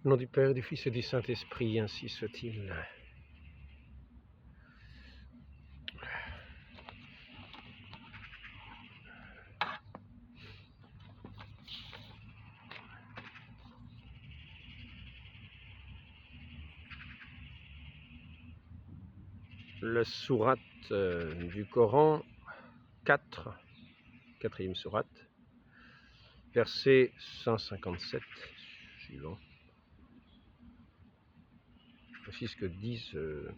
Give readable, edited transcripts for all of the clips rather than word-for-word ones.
Au nom du Père, du Fils et du Saint-Esprit, ainsi soit-il. La sourate du Coran 4, quatrième sourate, verset 157 suivant. Voici ce que disent ceux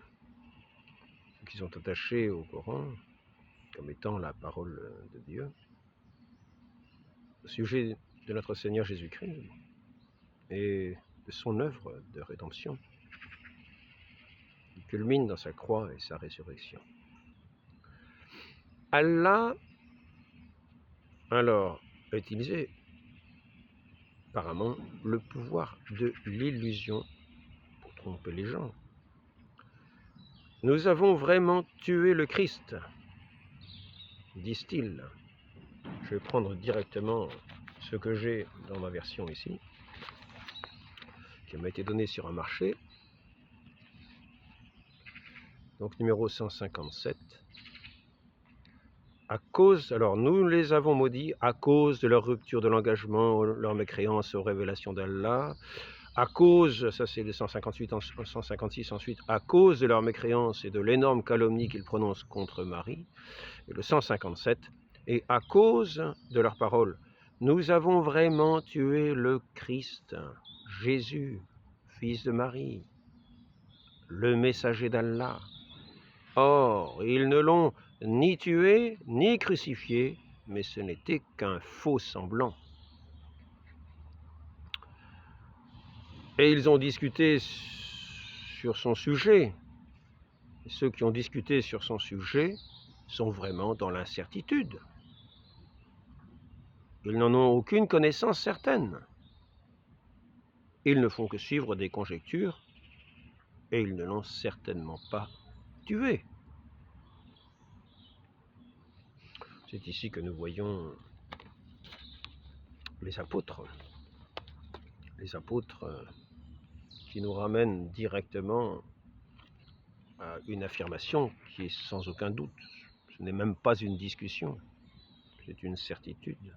qui sont attachés au Coran comme étant la parole de Dieu au sujet de notre Seigneur Jésus-Christ et de son œuvre de rédemption qui culmine dans sa croix et sa résurrection. Allah alors a utilisé apparemment le pouvoir de l'illusion pour tromper les gens. Nous avons vraiment tué le Christ, disent-ils. Je vais prendre directement ce que j'ai dans ma version ici, qui m'a été donné sur un marché. Donc numéro 157. À cause, alors nous les avons maudits à cause de leur rupture de l'engagement, leur mécréance aux révélations d'Allah, à cause, ça c'est le 158, 156 ensuite, à cause de leur mécréance et de l'énorme calomnie qu'ils prononcent contre Marie, et le 157, et à cause de leurs paroles, nous avons vraiment tué le Christ, Jésus, fils de Marie, le messager d'Allah. Or, ils ne l'ont ni tué, ni crucifié, mais ce n'était qu'un faux semblant. Et ils ont discuté sur son sujet. Et ceux qui ont discuté sur son sujet sont vraiment dans l'incertitude. Ils n'en ont aucune connaissance certaine. Ils ne font que suivre des conjectures et ils ne l'ont certainement pas tué. C'est ici que nous voyons les apôtres qui nous ramènent directement à une affirmation qui est sans aucun doute. Ce n'est même pas une discussion, c'est une certitude.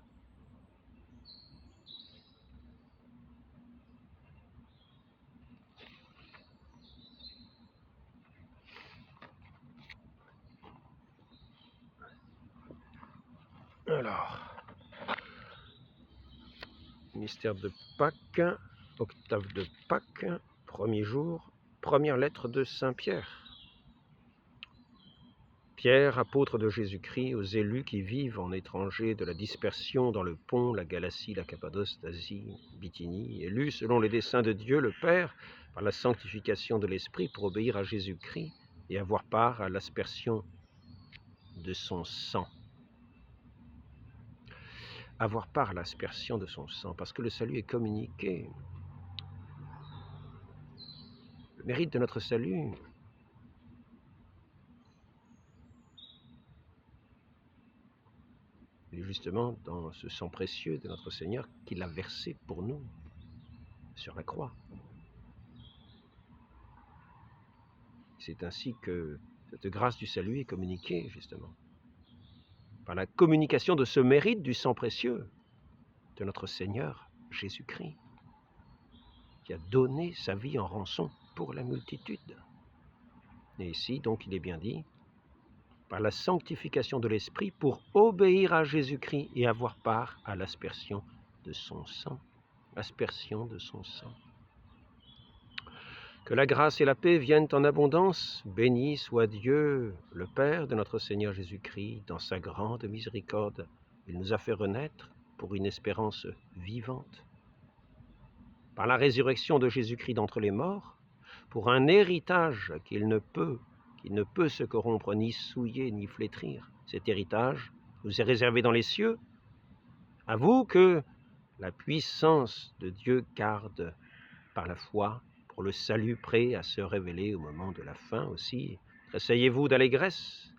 Alors, mystère de Pâques, octave de Pâques, premier jour, première lettre de Saint Pierre. Pierre, apôtre de Jésus-Christ, aux élus qui vivent en étrangers de la dispersion dans le Pont, la Galatie, la Cappadoce, l'Asie, Bithynie, élus selon les desseins de Dieu le Père, par la sanctification de l'Esprit pour obéir à Jésus-Christ et avoir part à l'aspersion de son sang. Avoir part à l'aspersion de son sang, parce que le salut est communiqué. Le mérite de notre salut est justement dans ce sang précieux de notre Seigneur qu'il a versé pour nous sur la croix. C'est ainsi que cette grâce du salut est communiquée, justement, par la communication de ce mérite du sang précieux de notre Seigneur Jésus-Christ, qui a donné sa vie en rançon pour la multitude. Et ici, donc, il est bien dit, par la sanctification de l'Esprit pour obéir à Jésus-Christ et avoir part à l'aspersion de son sang. Aspersion de son sang. Que la grâce et la paix viennent en abondance. Béni soit Dieu, le Père de notre Seigneur Jésus-Christ, dans sa grande miséricorde. Il nous a fait renaître pour une espérance vivante. Par la résurrection de Jésus-Christ d'entre les morts, pour un héritage qu'il ne peut se corrompre, ni souiller, ni flétrir. Cet héritage nous est réservé dans les cieux. À vous que la puissance de Dieu garde par la foi pour le salut prêt à se révéler au moment de la fin aussi. Tressaillez-vous d'allégresse,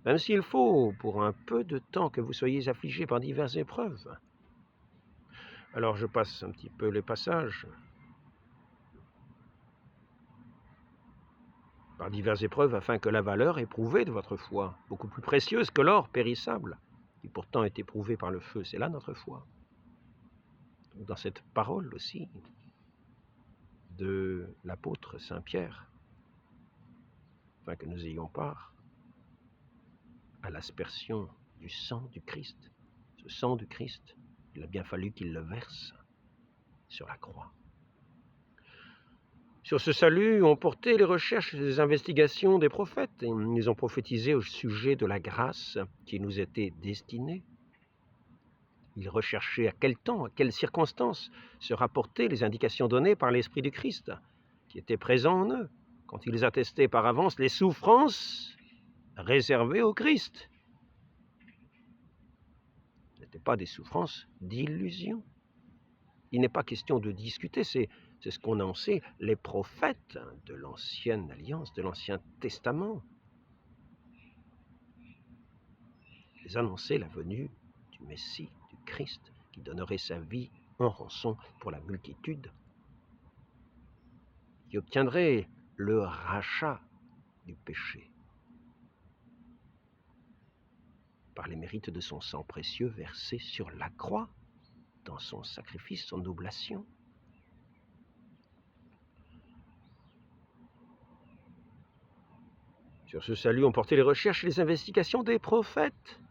même s'il faut pour un peu de temps que vous soyez affligés par diverses épreuves. Alors je passe un petit peu les passages. par diverses épreuves, afin que la valeur éprouvée de votre foi, beaucoup plus précieuse que l'or périssable, qui pourtant est éprouvé par le feu, c'est là notre foi. Dans cette parole aussi de l'apôtre Saint Pierre, afin que nous ayons part à l'aspersion du sang du Christ. Ce sang du Christ, il a bien fallu qu'il le verse sur la croix. Sur ce salut ont porté les recherches et les investigations des prophètes. Ils ont prophétisé au sujet de la grâce qui nous était destinée. Ils recherchaient à quel temps, à quelles circonstances se rapportaient les indications données par l'Esprit du Christ, qui était présent en eux, quand ils attestaient par avance les souffrances réservées au Christ. Ce n'étaient pas des souffrances d'illusion. Il n'est pas question de discuter, c'est ce qu'annonçaient les prophètes de l'Ancienne Alliance, de l'Ancien Testament. Ils annonçaient la venue du Messie, du Christ, qui donnerait sa vie en rançon pour la multitude, qui obtiendrait le rachat du péché par les mérites de son sang précieux versé sur la croix, dans son sacrifice, son oblation. Sur ce salut ont porté les recherches et les investigations des prophètes,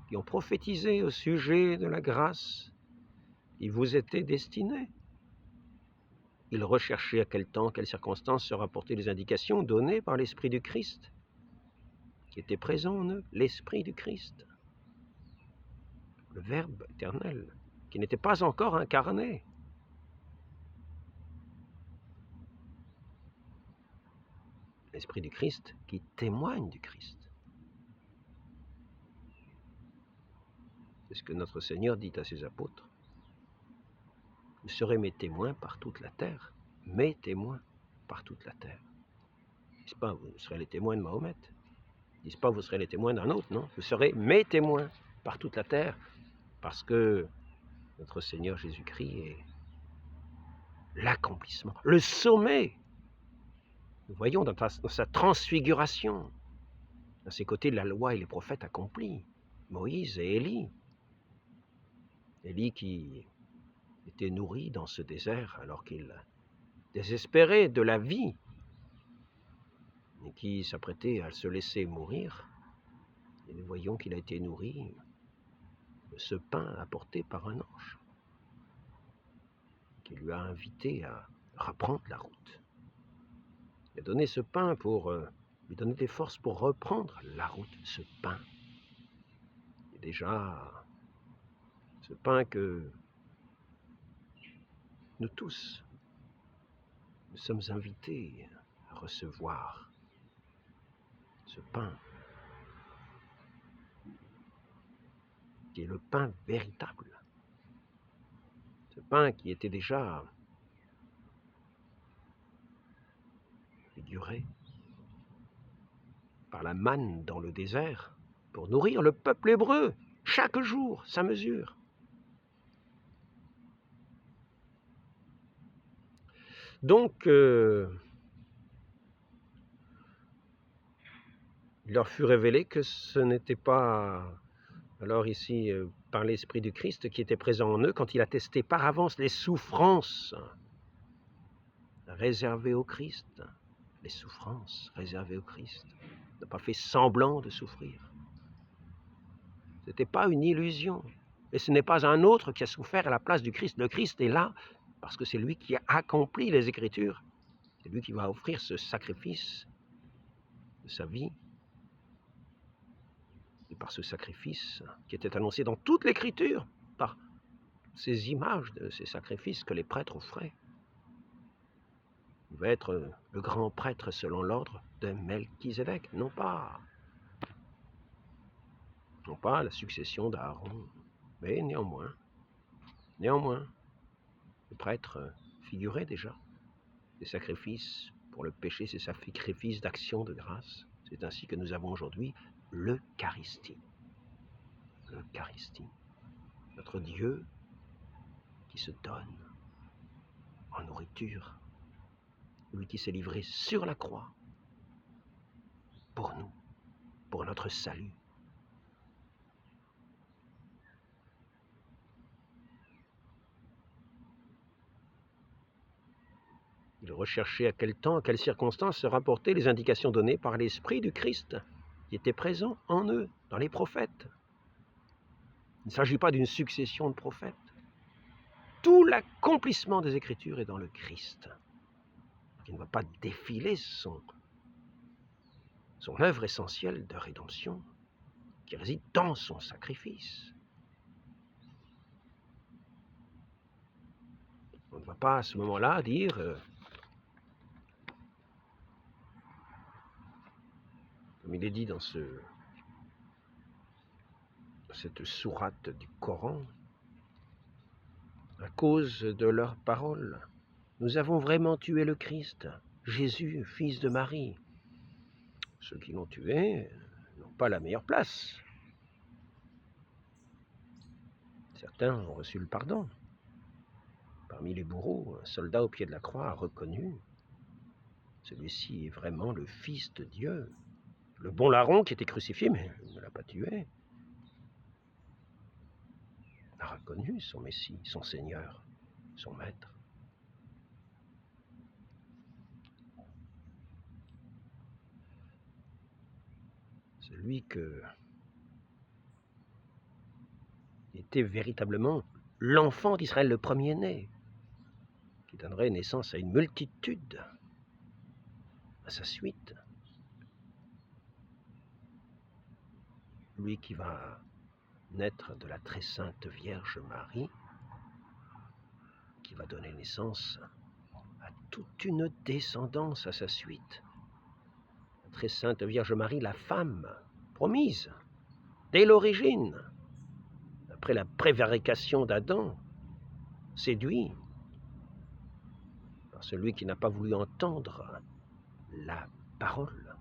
qui ont prophétisé au sujet de la grâce qui vous était destinée. Ils recherchaient à quel temps, quelles circonstances se rapportaient les indications données par l'Esprit du Christ, qui était présent en eux, l'Esprit du Christ, le Verbe éternel, qui n'était pas encore incarné. L'Esprit du Christ qui témoigne du Christ. C'est ce que notre Seigneur dit à ses apôtres. Vous serez mes témoins par toute la terre, mes témoins par toute la terre. Ils ne disent pas, vous serez les témoins de Mahomet. Ils ne disent pas, vous serez les témoins d'un autre, non. Vous serez mes témoins par toute la terre, parce que notre Seigneur Jésus-Christ est l'accomplissement, le sommet. Nous voyons dans sa transfiguration, dans ses côtés de la loi et les prophètes accomplis, Moïse et Élie. Élie qui était nourri dans ce désert alors qu'il désespérait de la vie et qui s'apprêtait à se laisser mourir. Et nous voyons qu'il a été nourri de ce pain apporté par un ange qui lui a invité à reprendre la route. Il a donné ce pain pour lui donner des forces pour reprendre la route, ce pain. Et déjà, ce pain que nous tous, nous sommes invités à recevoir, ce pain, qui est le pain véritable, ce pain qui était déjà figuré par la manne dans le désert pour nourrir le peuple hébreu, chaque jour, sa mesure. Donc, il leur fut révélé que ce n'était pas, alors ici, par l'Esprit du Christ qui était présent en eux, quand il attestait par avance les souffrances réservées au Christ. Les souffrances réservées au Christ. Il n'a pas fait semblant de souffrir. Ce n'était pas une illusion. Et ce n'est pas un autre qui a souffert à la place du Christ. Le Christ est là parce que c'est lui qui a accompli les Écritures. C'est lui qui va offrir ce sacrifice de sa vie. Et par ce sacrifice qui était annoncé dans toute l'Écriture, par ces images de ces sacrifices que les prêtres offraient, il va être le grand prêtre selon l'ordre de Melchizedek, non pas la succession d'Aaron, mais néanmoins, le prêtre figurait déjà ces sacrifices pour le péché, ces sacrifices d'action de grâce. C'est ainsi que nous avons aujourd'hui l'Eucharistie. L'Eucharistie, notre Dieu qui se donne en nourriture, lui qui s'est livré sur la croix pour nous, pour notre salut. Il recherchait à quel temps, à quelles circonstances se rapportaient les indications données par l'Esprit du Christ qui était présent en eux, dans les prophètes. Il ne s'agit pas d'une succession de prophètes. Tout l'accomplissement des Écritures est dans le Christ. Il ne va pas défiler son œuvre essentielle de rédemption qui réside dans son sacrifice. On ne va pas à ce moment-là dire comme il est dit dans cette sourate du Coran, à cause de leurs paroles, nous avons vraiment tué le Christ, Jésus, fils de Marie. Ceux qui l'ont tué n'ont pas la meilleure place. Certains ont reçu le pardon. Parmi les bourreaux, un soldat au pied de la croix a reconnu celui-ci est vraiment le Fils de Dieu, le bon larron qui était crucifié, mais il ne l'a pas tué. Il a reconnu son Messie, son Seigneur, son Maître. C'est lui que était véritablement l'enfant d'Israël, le premier-né, qui donnerait naissance à une multitude à sa suite. Lui qui va naître de la très sainte Vierge Marie, qui va donner naissance à toute une descendance à sa suite. La très sainte Vierge Marie, la femme promise dès l'origine, après la prévarication d'Adam, séduit par celui qui n'a pas voulu entendre la parole,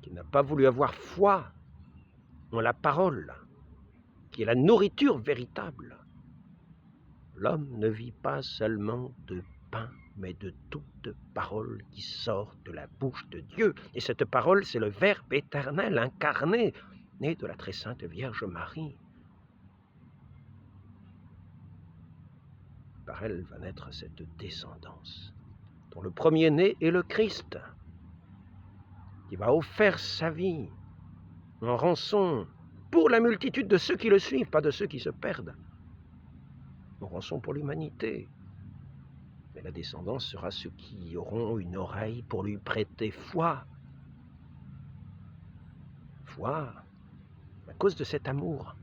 qui n'a pas voulu avoir foi en la parole, qui est la nourriture véritable. L'homme ne vit pas seulement de pain, mais de toute parole qui sort de la bouche de Dieu. Et cette parole, c'est le Verbe éternel incarné, né de la très sainte Vierge Marie. Par elle va naître cette descendance, dont le premier-né est le Christ, qui va offrir sa vie en rançon pour la multitude de ceux qui le suivent, pas de ceux qui se perdent, en rançon pour l'humanité. Mais la descendance sera ceux qui auront une oreille pour lui prêter foi. Foi à cause de cet amour,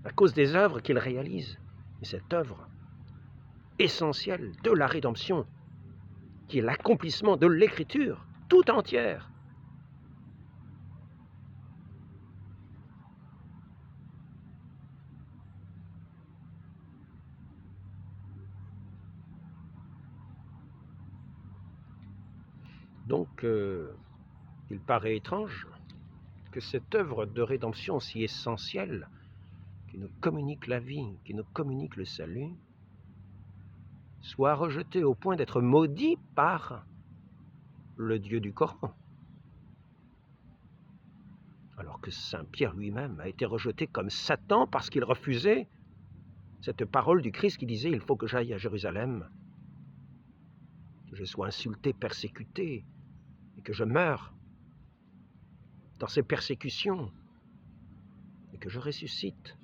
à cause des œuvres qu'il réalise. Et cette œuvre essentielle de la rédemption, qui est l'accomplissement de l'Écriture tout entière. Donc, il paraît étrange que cette œuvre de rédemption si essentielle, qui nous communique la vie, qui nous communique le salut, soit rejetée au point d'être maudit par le Dieu du Coran. Alors que Saint Pierre lui-même a été rejeté comme Satan parce qu'il refusait cette parole du Christ qui disait « Il faut que j'aille à Jérusalem, que je sois insulté, persécuté, et que je meure dans ces persécutions, et que je ressuscite.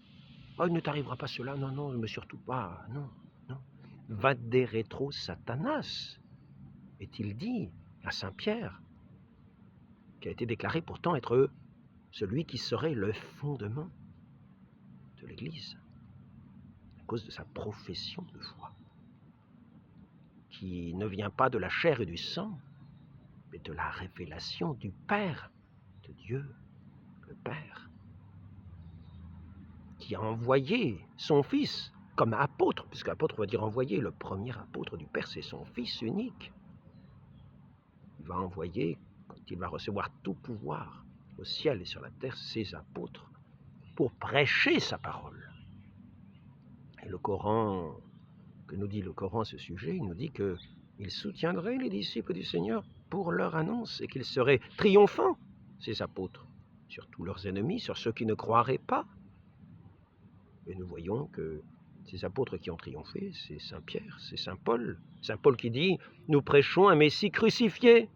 Oh, il ne t'arrivera pas cela, non, non, mais surtout pas, non, non. Vade retro Satanas, est-il dit à Saint Pierre, qui a été déclaré pourtant être celui qui serait le fondement de l'Église, à cause de sa profession de foi, qui ne vient pas de la chair et du sang, mais de la révélation du Père, de Dieu, le Père, qui a envoyé son Fils comme apôtre, puisque apôtre veut dire envoyer, le premier apôtre du Père, c'est son Fils unique. Il va envoyer, quand il va recevoir tout pouvoir au ciel et sur la terre, ses apôtres, pour prêcher sa parole. Et le Coran, que nous dit le Coran à ce sujet, il nous dit que il soutiendrait les disciples du Seigneur pour leur annonce et qu'ils seraient triomphants, ces apôtres, sur tous leurs ennemis, sur ceux qui ne croiraient pas. Et nous voyons que ces apôtres qui ont triomphé, c'est Saint Pierre, c'est Saint Paul. Saint Paul qui dit « Nous prêchons un Messie crucifié ».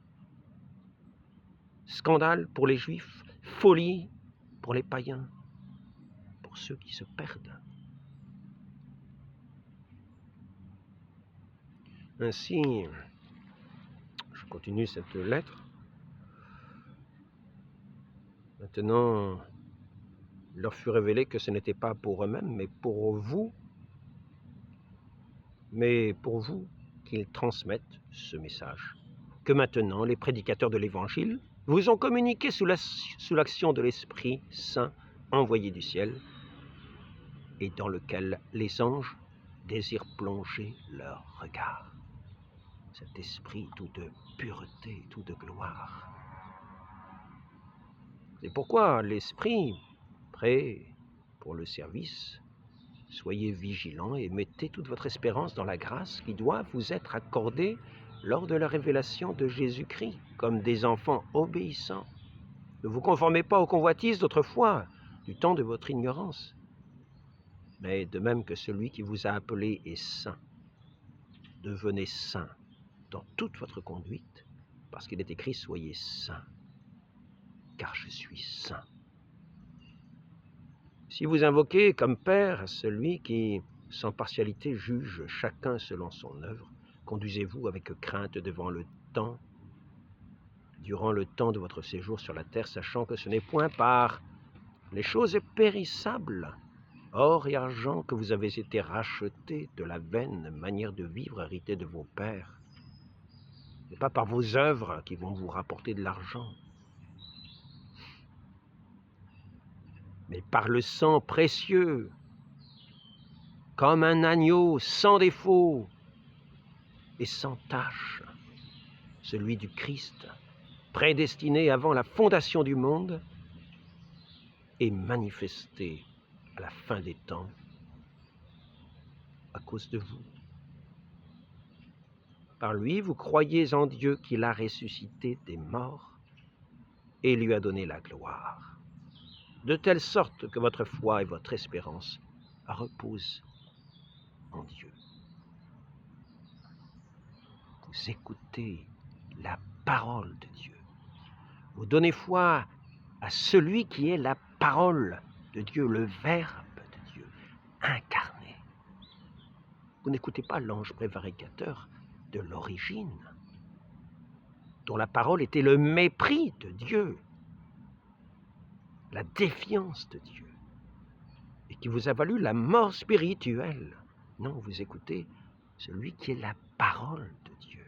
Scandale pour les Juifs, folie pour les païens, pour ceux qui se perdent. Ainsi, je continue cette lettre. Maintenant, il leur fut révélé que ce n'était pas pour eux-mêmes, mais pour vous qu'ils transmettent ce message. Que maintenant, les prédicateurs de l'Évangile vous ont communiqué sous l'action de l'Esprit Saint envoyé du ciel et dans lequel les anges désirent plonger leur regard. Cet esprit tout de pureté, tout de gloire. C'est pourquoi l'Esprit, prêt pour le service, soyez vigilants et mettez toute votre espérance dans la grâce qui doit vous être accordée lors de la révélation de Jésus-Christ, comme des enfants obéissants. Ne vous conformez pas aux convoitises d'autrefois, du temps de votre ignorance, mais de même que celui qui vous a appelé est saint, devenez saint dans toute votre conduite, parce qu'il est écrit « Soyez saints, car je suis saint ». Si vous invoquez comme Père celui qui, sans partialité, juge chacun selon son œuvre, conduisez-vous avec crainte durant le temps de votre séjour sur la terre, sachant que ce n'est point par les choses périssables, or et argent, que vous avez été rachetés de la vaine manière de vivre héritée de vos pères, et pas par vos œuvres qui vont vous rapporter de l'argent, mais par le sang précieux, comme un agneau sans défaut et sans tache, celui du Christ, prédestiné avant la fondation du monde et manifesté à la fin des temps à cause de vous. Par lui, vous croyez en Dieu qui l'a ressuscité des morts et lui a donné la gloire, de telle sorte que votre foi et votre espérance reposent en Dieu. Vous écoutez la parole de Dieu. Vous donnez foi à celui qui est la parole de Dieu, le Verbe de Dieu, incarné. Vous n'écoutez pas l'ange prévaricateur de l'origine, dont la parole était le mépris de Dieu, la défiance de Dieu, et qui vous a valu la mort spirituelle. Non, vous écoutez celui qui est la parole de Dieu.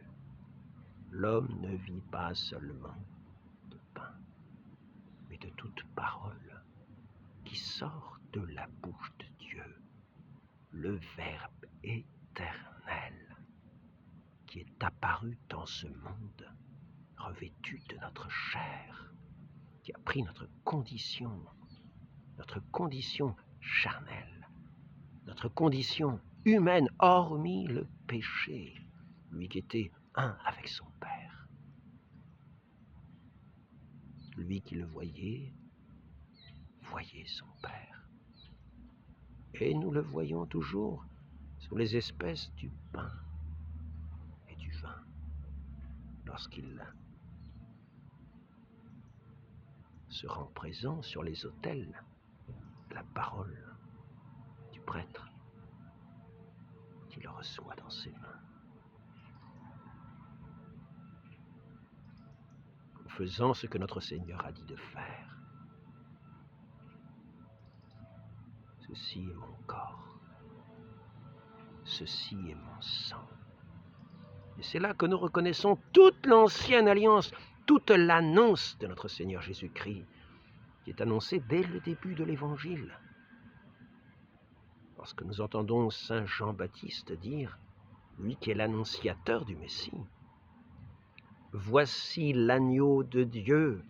L'homme ne vit pas seulement de pain, mais de toute parole qui sort de la bouche de Dieu, le Verbe éternel, qui est apparu dans ce monde, revêtu de notre chair, qui a pris notre condition charnelle, notre condition humaine, hormis le péché, lui qui était un avec son Père. Lui qui le voyait son Père. Et nous le voyons toujours sous les espèces du pain et du vin, lorsqu'il se rend présent sur les autels, la parole du prêtre qui le reçoit dans ses mains. En faisant ce que notre Seigneur a dit de faire. Ceci est mon corps, ceci est mon sang. Et c'est là que nous reconnaissons toute l'ancienne alliance, toute l'annonce de notre Seigneur Jésus-Christ, qui est annoncée dès le début de l'Évangile. Lorsque nous entendons Saint Jean-Baptiste dire, lui qui est l'annonciateur du Messie, « Voici l'agneau de Dieu »,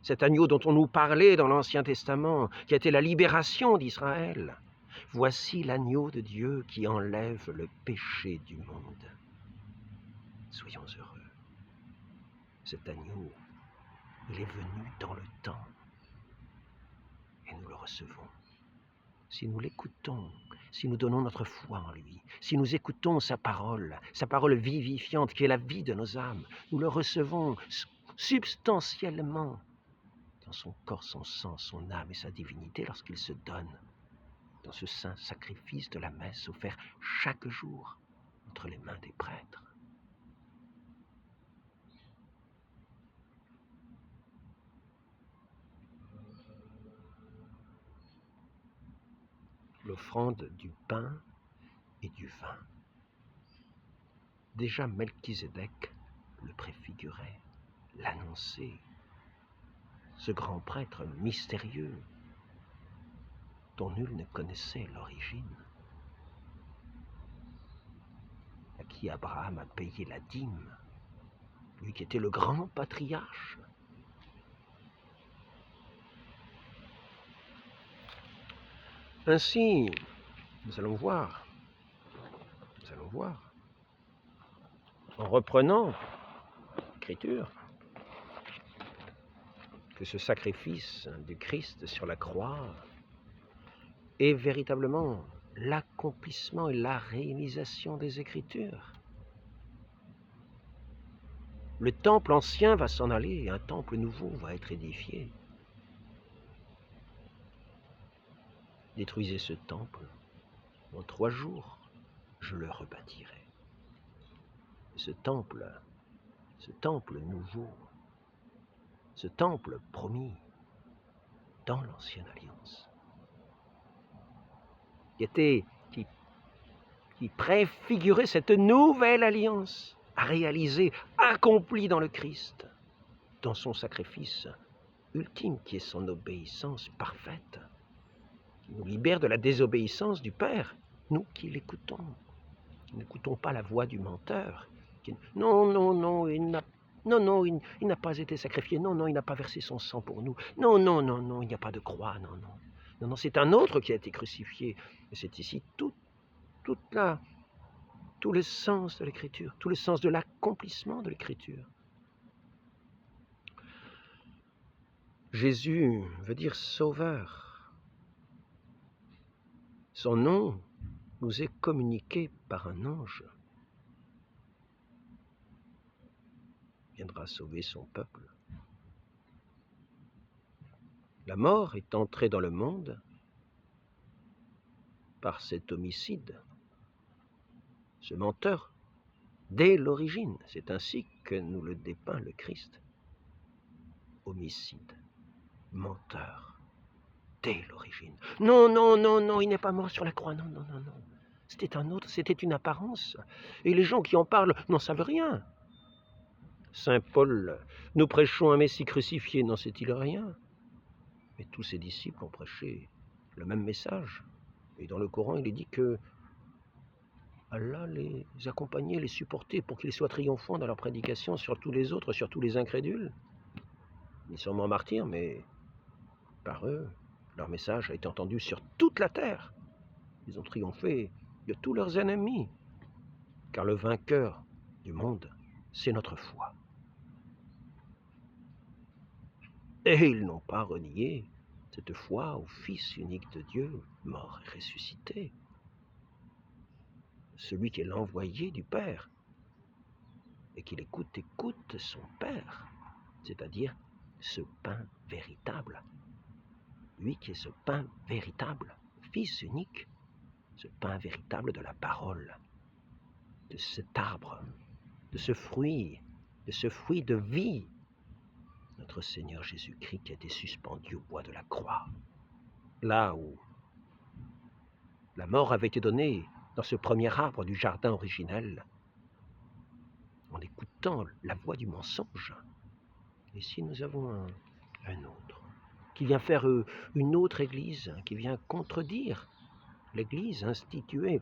cet agneau dont on nous parlait dans l'Ancien Testament, qui a été la libération d'Israël. « Voici l'agneau de Dieu qui enlève le péché du monde ». Soyons heureux. Cet agneau, il est venu dans le temps et nous le recevons. Si nous l'écoutons, si nous donnons notre foi en lui, si nous écoutons sa parole vivifiante qui est la vie de nos âmes, nous le recevons substantiellement dans son corps, son sang, son âme et sa divinité lorsqu'il se donne dans ce saint sacrifice de la messe offert chaque jour entre les mains des prêtres. L'offrande du pain et du vin. Déjà Melchisédek le préfigurait, l'annonçait, ce grand prêtre mystérieux dont nul ne connaissait l'origine, à qui Abraham a payé la dîme, lui qui était le grand patriarche. Ainsi, nous allons voir, en reprenant l'Écriture, que ce sacrifice du Christ sur la croix est véritablement l'accomplissement et la réalisation des Écritures. Le temple ancien va s'en aller et un temple nouveau va être édifié. Détruisez ce temple, en 3 jours, je le rebâtirai. Ce temple nouveau, ce temple promis dans l'ancienne alliance, qui préfigurait cette nouvelle alliance à réaliser, accomplie dans le Christ, dans son sacrifice ultime qui est son obéissance parfaite, qui nous libère de la désobéissance du Père, nous qui l'écoutons. N'écoutons pas la voix du menteur. Non, il n'a pas été sacrifié. Non, il n'a pas versé son sang pour nous. Non, il n'y a pas de croix. Non, c'est un autre qui a été crucifié. Et c'est ici tout le sens de l'Écriture, tout le sens de l'accomplissement de l'Écriture. Jésus veut dire sauveur. Son nom nous est communiqué par un ange. Il viendra sauver son peuple. La mort est entrée dans le monde par cet homicide, ce menteur, dès l'origine. C'est ainsi que nous le dépeint le Christ. Homicide, menteur, dès l'origine. Non, il n'est pas mort sur la croix, non. C'était un autre, c'était une apparence. Et les gens qui en parlent n'en savent rien. Saint Paul, nous prêchons un Messie crucifié, n'en sait-il rien? Mais tous ses disciples ont prêché le même message. Et dans le Coran, il est dit que Allah les accompagnait, les supportait pour qu'ils soient triomphants dans leur prédication sur tous les autres, sur tous les incrédules. Ils sont morts martyrs, mais par eux, leur message a été entendu sur toute la terre. Ils ont triomphé de tous leurs ennemis, car le vainqueur du monde, c'est notre foi. Et ils n'ont pas renié cette foi au Fils unique de Dieu, mort et ressuscité. Celui qui est l'envoyé du Père, et qu'il écoute son Père, c'est-à-dire ce pain véritable. Lui qui est ce pain véritable, Fils unique, ce pain véritable de la parole, de cet arbre, de ce fruit de vie, notre Seigneur Jésus-Christ qui a été suspendu au bois de la croix. Là où la mort avait été donnée dans ce premier arbre du jardin originel, en écoutant la voix du mensonge. Ici, nous avons un autre, qui vient faire une autre église, qui vient contredire l'église instituée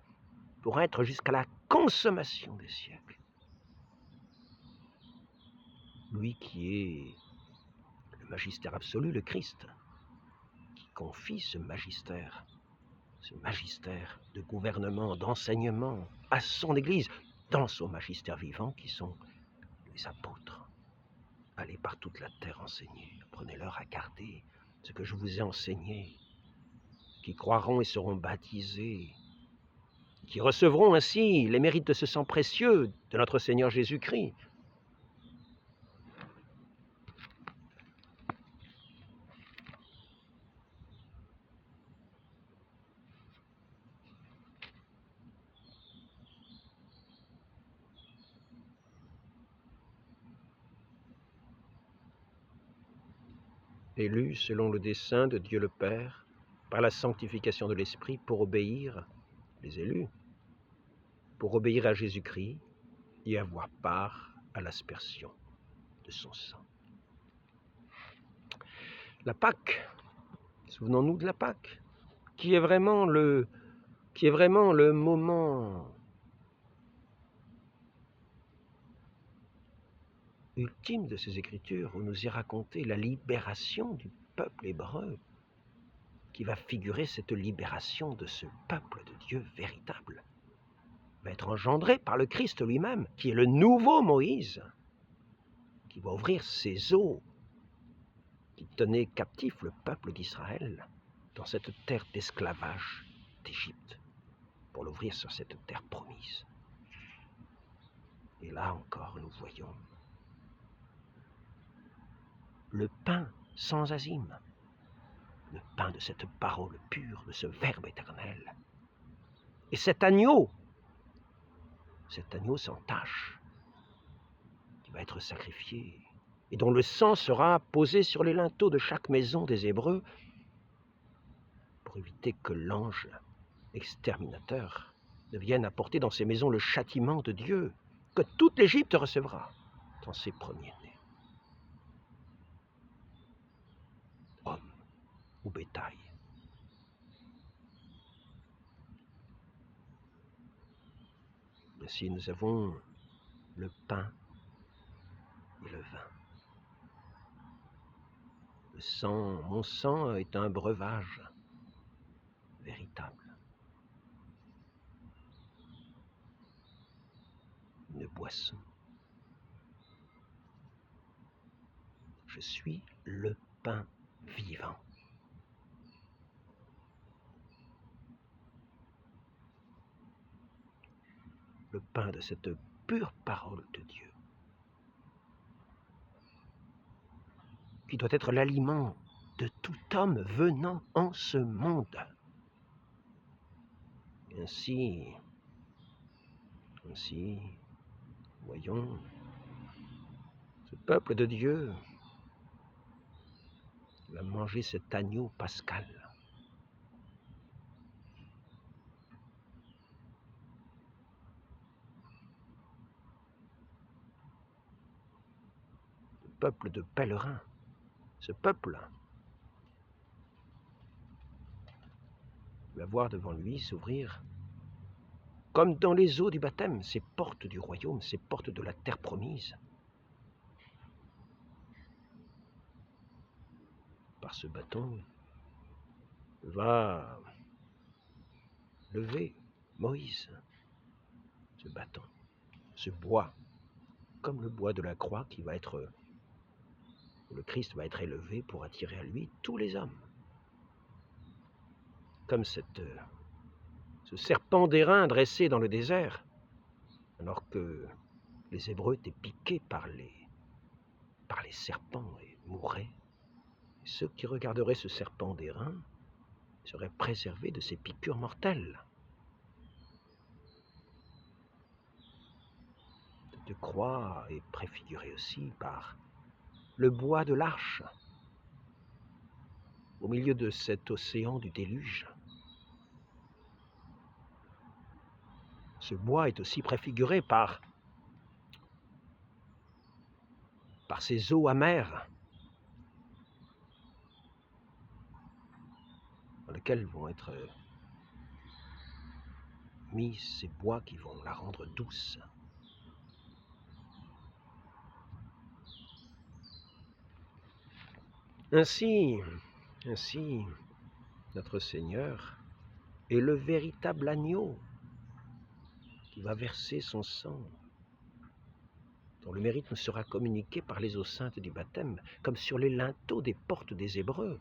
pour être jusqu'à la consommation des siècles. Lui qui est le magistère absolu, le Christ, qui confie ce magistère de gouvernement, d'enseignement à son église, dans son magistère vivant qui sont les apôtres. Allez par toute la terre enseigner, apprenez-leur à garder ce que je vous ai enseigné, qui croiront et seront baptisés, qui recevront ainsi les mérites de ce sang précieux de notre Seigneur Jésus-Christ. Élus selon le dessein de Dieu le Père, par la sanctification de l'Esprit, pour obéir, les élus, pour obéir à Jésus-Christ et avoir part à l'aspersion de son sang. La Pâque, souvenons-nous de la Pâque, qui est vraiment le moment ultime de ces Écritures, où nous y raconter la libération du peuple hébreu, qui va figurer cette libération de ce peuple de Dieu véritable, va être engendré par le Christ lui-même, qui est le nouveau Moïse, qui va ouvrir ses eaux, qui tenait captif le peuple d'Israël dans cette terre d'esclavage d'Égypte, pour l'ouvrir sur cette terre promise. Et là encore, nous voyons le pain sans azime, le pain de cette parole pure, de ce Verbe éternel. Et cet agneau sans tache, qui va être sacrifié, et dont le sang sera posé sur les linteaux de chaque maison des Hébreux, pour éviter que l'ange exterminateur ne vienne apporter dans ces maisons le châtiment de Dieu, que toute l'Égypte recevra dans ses premiers-nés, hommes ou bétail. Ainsi nous avons le pain et le vin. Le sang, mon sang est un breuvage véritable, une boisson. Je suis le pain vivant. Le pain de cette pure parole de Dieu, qui doit être l'aliment de tout homme venant en ce monde. Ainsi, voyons, ce peuple de Dieu va manger cet agneau pascal. Ce peuple de pèlerins, ce peuple va voir devant lui s'ouvrir, comme dans les eaux du baptême, ces portes du royaume, ces portes de la terre promise. Par ce bâton va lever Moïse, ce bâton, ce bois, comme le bois de la croix qui va être, le Christ va être élevé pour attirer à lui tous les hommes. Comme ce serpent d'airain dressé dans le désert, alors que les Hébreux étaient piqués par les serpents et mourraient. Et ceux qui regarderaient ce serpent d'airain seraient préservés de ces piqûres mortelles. Cette croix est préfigurée aussi par le bois de l'arche, au milieu de cet océan du déluge. Ce bois est aussi préfiguré par ces eaux amères dans lesquelles vont être mis ces bois qui vont la rendre douce. Ainsi, notre Seigneur est le véritable agneau qui va verser son sang, dont le mérite nous sera communiqué par les eaux saintes du baptême, comme sur les linteaux des portes des Hébreux,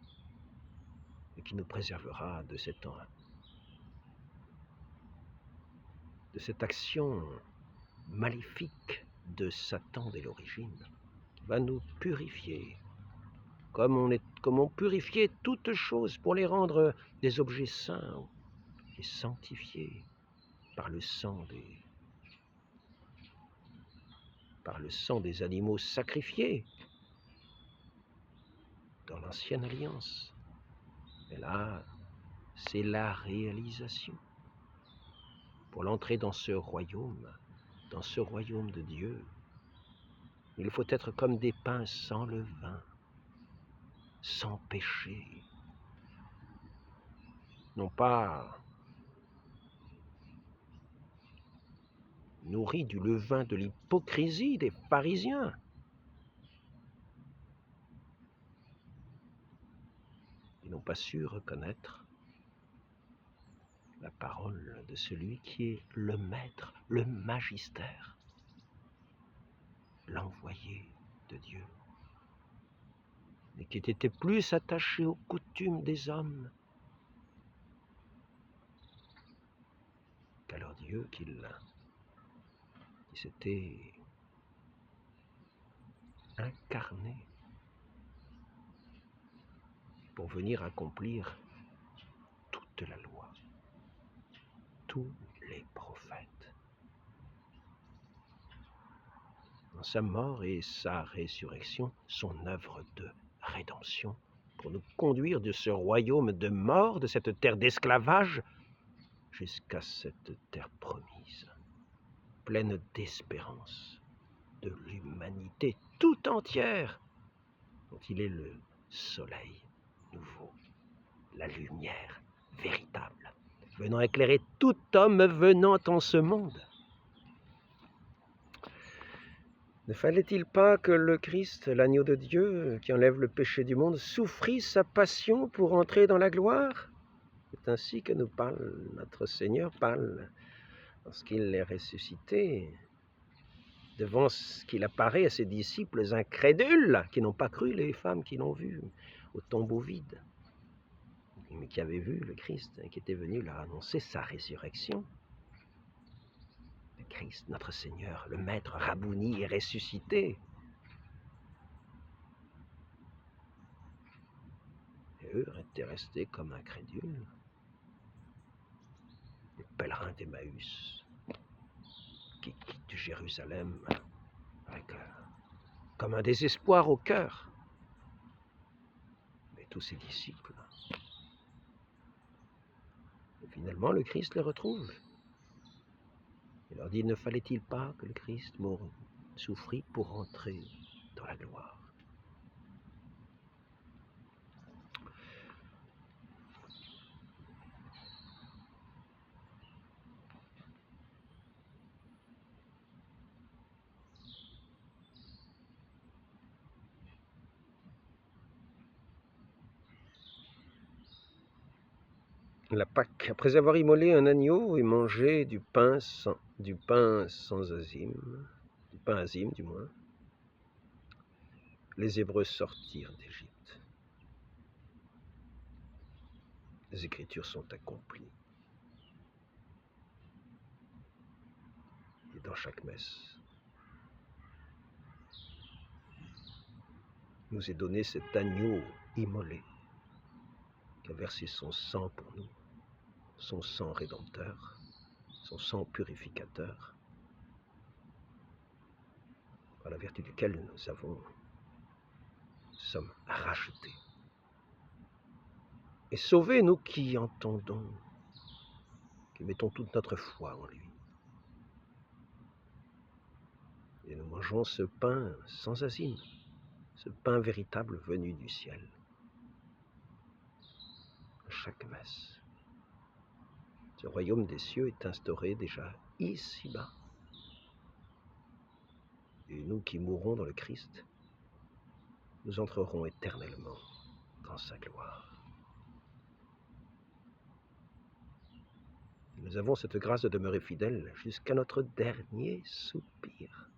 et qui nous préservera de cette action maléfique de Satan dès l'origine, qui va nous purifier, comme on purifiait toutes choses pour les rendre des objets saints et sanctifiés par le sang des animaux sacrifiés dans l'ancienne alliance. Et là, c'est la réalisation. Pour l'entrée dans ce royaume de Dieu, il faut être comme des pains sans levain, sans péché. Non pas nourris du levain de l'hypocrisie des pharisiens, ils n'ont pas su reconnaître la parole de celui qui est le maître, le magistère, l'envoyé de Dieu, et qui était plus attaché aux coutumes des hommes qu'à leur Dieu, qui s'était incarné pour venir accomplir toute la loi, tous les prophètes. Dans sa mort et sa résurrection, son œuvre de rédemption, pour nous conduire de ce royaume de mort, de cette terre d'esclavage, jusqu'à cette terre promise, pleine d'espérance, de l'humanité tout entière, dont il est le soleil nouveau, la lumière véritable, venant éclairer tout homme venant en ce monde. Ne fallait-il pas que le Christ, l'agneau de Dieu, qui enlève le péché du monde, souffrit sa passion pour entrer dans la gloire? C'est ainsi que nous parle notre Seigneur, lorsqu'il est ressuscité, devant ce qu'il apparaît à ses disciples incrédules, qui n'ont pas cru, les femmes qui l'ont vu au tombeau vide, mais qui avaient vu le Christ, qui était venu leur annoncer sa résurrection. Le Christ, notre Seigneur, le Maître Rabouni, est ressuscité. Et eux étaient restés comme incrédules, les pèlerins d'Emmaüs, qui quittent Jérusalem avec comme un désespoir au cœur. Mais tous ses disciples, et finalement le Christ les retrouve. Il leur dit, ne fallait-il pas que le Christ souffrit pour entrer dans la gloire? La Pâque, après avoir immolé un agneau et mangé du pain sans azime, du pain azime du moins, les Hébreux sortirent d'Égypte. Les Écritures sont accomplies. Et dans chaque messe, nous est donné cet agneau immolé qui a versé son sang pour nous, son sang rédempteur, son sang purificateur, par la vertu duquel nous sommes rachetés. Et sauvés, nous qui entendons, qui mettons toute notre foi en lui. Et nous mangeons ce pain sans azime, ce pain véritable venu du ciel, à chaque messe. Ce royaume des cieux est instauré déjà ici-bas. Et nous qui mourrons dans le Christ, nous entrerons éternellement dans sa gloire. nous avons cette grâce de demeurer fidèles jusqu'à notre dernier soupir.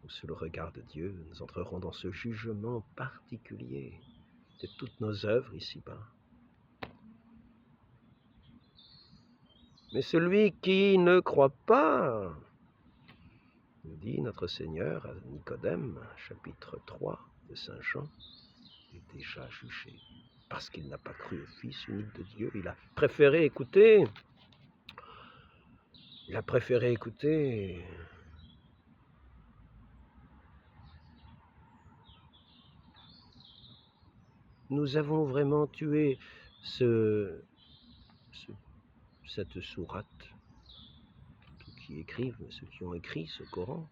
Sous le regard de Dieu, nous entrerons dans ce jugement particulier de toutes nos œuvres ici-bas. Mais celui qui ne croit pas, nous dit notre Seigneur à Nicodème, chapitre 3 de Saint Jean, est déjà jugé. Parce qu'il n'a pas cru au Fils unique de Dieu, il a préféré écouter. Nous avons vraiment tué cette sourate, ceux qui ont écrit ce Coran,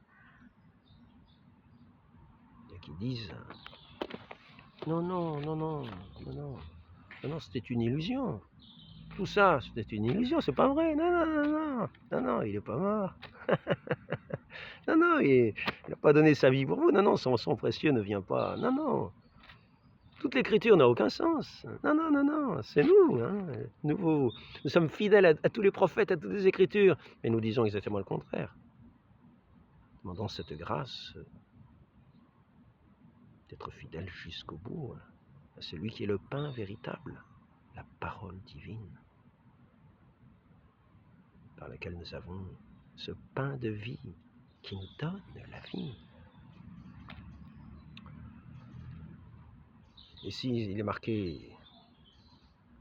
et qui disent non, c'était une illusion. Tout ça, c'était une illusion, c'est pas vrai. Non, il est pas mort. Non, il n'a pas donné sa vie pour vous. Non, son sang précieux ne vient pas. Non. Toute l'écriture n'a aucun sens. Non, c'est nous. Hein. Nous sommes fidèles à tous les prophètes, à toutes les écritures, mais nous disons exactement le contraire. Demandons cette grâce d'être fidèle jusqu'au bout à celui qui est le pain véritable, la parole divine, par laquelle nous avons ce pain de vie qui nous donne la vie. Ici, il est marqué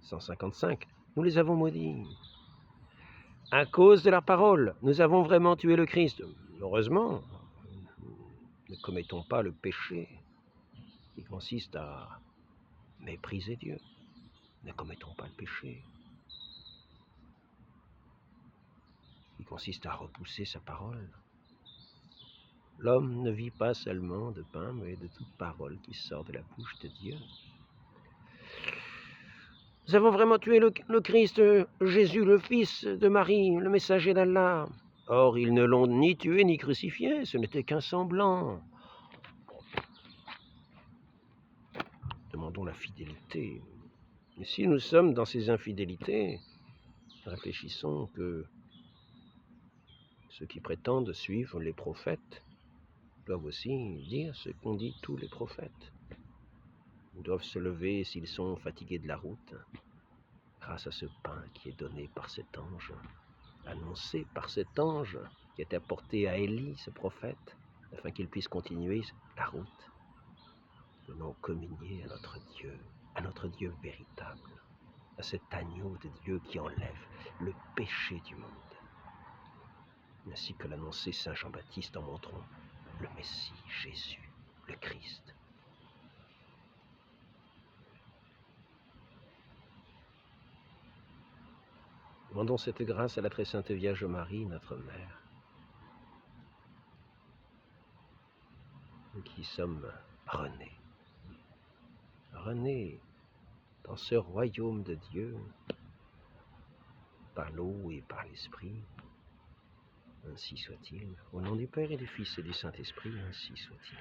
155, nous les avons maudits. À cause de la parole, nous avons vraiment tué le Christ. Heureusement, ne commettons pas le péché qui consiste à mépriser Dieu. Ne commettons pas le péché qui consiste à repousser sa parole. L'homme ne vit pas seulement de pain, mais de toute parole qui sort de la bouche de Dieu. Nous avons vraiment tué le Christ, Jésus, le Fils de Marie, le messager d'Allah. Or, ils ne l'ont ni tué ni crucifié, ce n'était qu'un semblant. Demandons la fidélité. Et si nous sommes dans ces infidélités, réfléchissons que ceux qui prétendent suivre les prophètes doivent aussi dire ce qu'ont dit tous les prophètes. Ils doivent se lever s'ils sont fatigués de la route, grâce à ce pain qui est donné par cet ange, annoncé par cet ange qui est apporté à Élie, ce prophète, afin qu'il puisse continuer la route. Venons communier à notre Dieu véritable, à cet agneau de Dieu qui enlève le péché du monde, ainsi que l'annonçait Saint Jean-Baptiste en montrant le Messie, Jésus, le Christ. Demandons cette grâce à la très sainte Vierge Marie, notre Mère, nous qui sommes renés dans ce royaume de Dieu, par l'eau et par l'Esprit. Ainsi soit-il. Au nom du Père et du Fils et du Saint-Esprit, ainsi soit-il.